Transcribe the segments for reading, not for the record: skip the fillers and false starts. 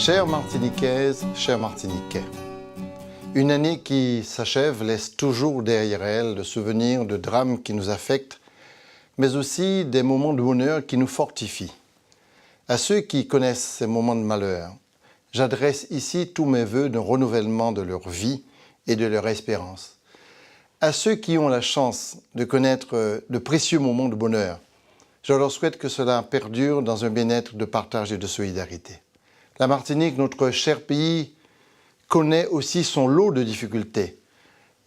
Chères Martiniquaises, chers Martiniquais, une année qui s'achève laisse toujours derrière elle le souvenir de drames qui nous affectent, mais aussi des moments de bonheur qui nous fortifient. À ceux qui connaissent ces moments de malheur, j'adresse ici tous mes vœux de renouvellement de leur vie et de leur espérance. À ceux qui ont la chance de connaître de précieux moments de bonheur, je leur souhaite que cela perdure dans un bien-être de partage et de solidarité. La Martinique, notre cher pays, connaît aussi son lot de difficultés,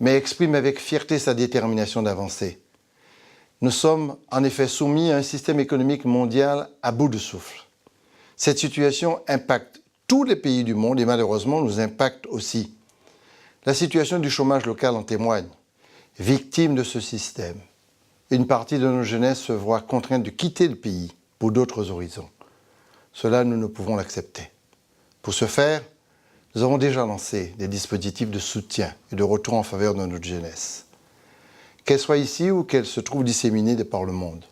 mais exprime avec fierté sa détermination d'avancer. Nous sommes en effet soumis à un système économique mondial à bout de souffle. Cette situation impacte tous les pays du monde et malheureusement nous impacte aussi. La situation du chômage local en témoigne. Victime de ce système, une partie de nos jeunesses se voit contrainte de quitter le pays pour d'autres horizons. Cela, nous ne pouvons l'accepter. Pour ce faire, nous avons déjà lancé des dispositifs de soutien et de retour en faveur de notre jeunesse, qu'elle soit ici ou qu'elle se trouve disséminée de par le monde.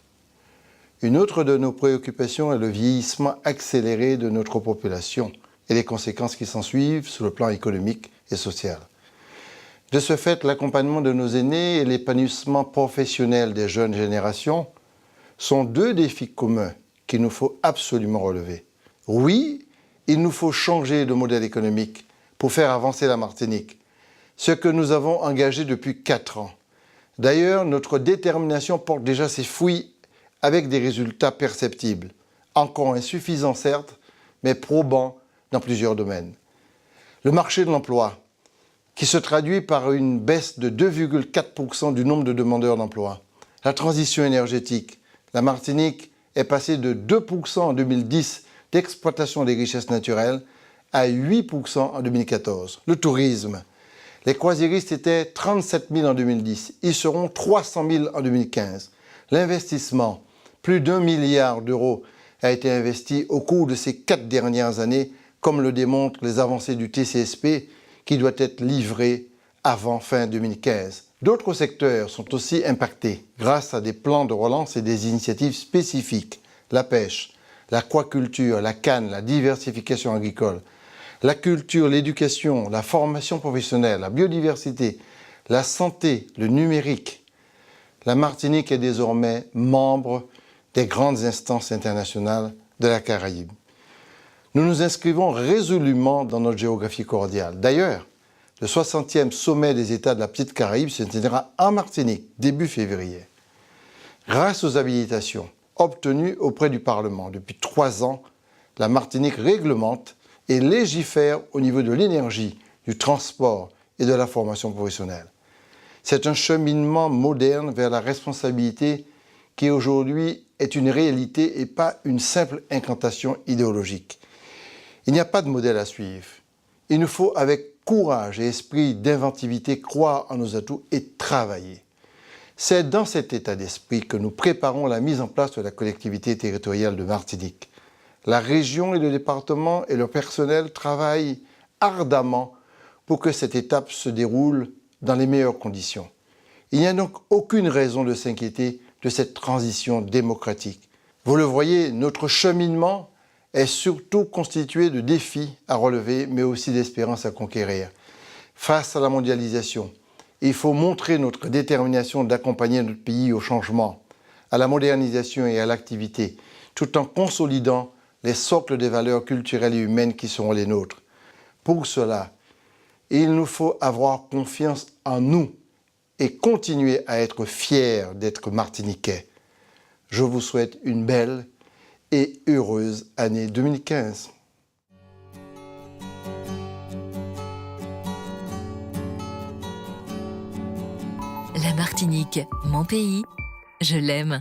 Une autre de nos préoccupations est le vieillissement accéléré de notre population et les conséquences qui s'en suivent sur le plan économique et social. De ce fait, l'accompagnement de nos aînés et l'épanouissement professionnel des jeunes générations sont deux défis communs qu'il nous faut absolument relever. Oui, il nous faut changer de modèle économique pour faire avancer la Martinique, ce que nous avons engagé depuis 4 ans. D'ailleurs, notre détermination porte déjà ses fruits avec des résultats perceptibles, encore insuffisants certes, mais probants dans plusieurs domaines. Le marché de l'emploi, qui se traduit par une baisse de 2,4% du nombre de demandeurs d'emploi. La transition énergétique. La Martinique est passée de 2% en 2010 d'exploitation des richesses naturelles à 8% en 2014. Le tourisme. Les croisiéristes étaient 37 000 en 2010. Ils seront 300 000 en 2015. L'investissement. Plus d'1 milliard d'euros a été investi au cours de ces 4 dernières années, comme le démontrent les avancées du TCSP, qui doit être livré avant fin 2015. D'autres secteurs sont aussi impactés grâce à des plans de relance et des initiatives spécifiques. La pêche, l'aquaculture, la canne, la diversification agricole, la culture, l'éducation, la formation professionnelle, la biodiversité, la santé, le numérique. La Martinique est désormais membre des grandes instances internationales de la Caraïbe. Nous nous inscrivons résolument dans notre géographie cordiale. D'ailleurs, le 60e sommet des États de la Petite Caraïbe se tiendra en Martinique, début février. Grâce aux habilitations obtenues auprès du Parlement depuis 3 ans, la Martinique réglemente et légifère au niveau de l'énergie, du transport et de la formation professionnelle. C'est un cheminement moderne vers la responsabilité qui aujourd'hui est une réalité et pas une simple incantation idéologique. Il n'y a pas de modèle à suivre. Il nous faut, avec courage et esprit d'inventivité, croire en nos atouts et travailler. C'est dans cet état d'esprit que nous préparons la mise en place de la collectivité territoriale de Martinique. La région et le département et leur personnel travaillent ardemment pour que cette étape se déroule dans les meilleures conditions. Il n'y a donc aucune raison de s'inquiéter de cette transition démocratique. Vous le voyez, notre cheminement est surtout constitué de défis à relever, mais aussi d'espérances à conquérir. Face à la mondialisation, il faut montrer notre détermination d'accompagner notre pays au changement, à la modernisation et à l'activité, tout en consolidant les socles des valeurs culturelles et humaines qui seront les nôtres. Pour cela, il nous faut avoir confiance en nous et continuer à être fiers d'être martiniquais. Je vous souhaite une belle et heureuse année 2015. La Martinique, mon pays, je l'aime.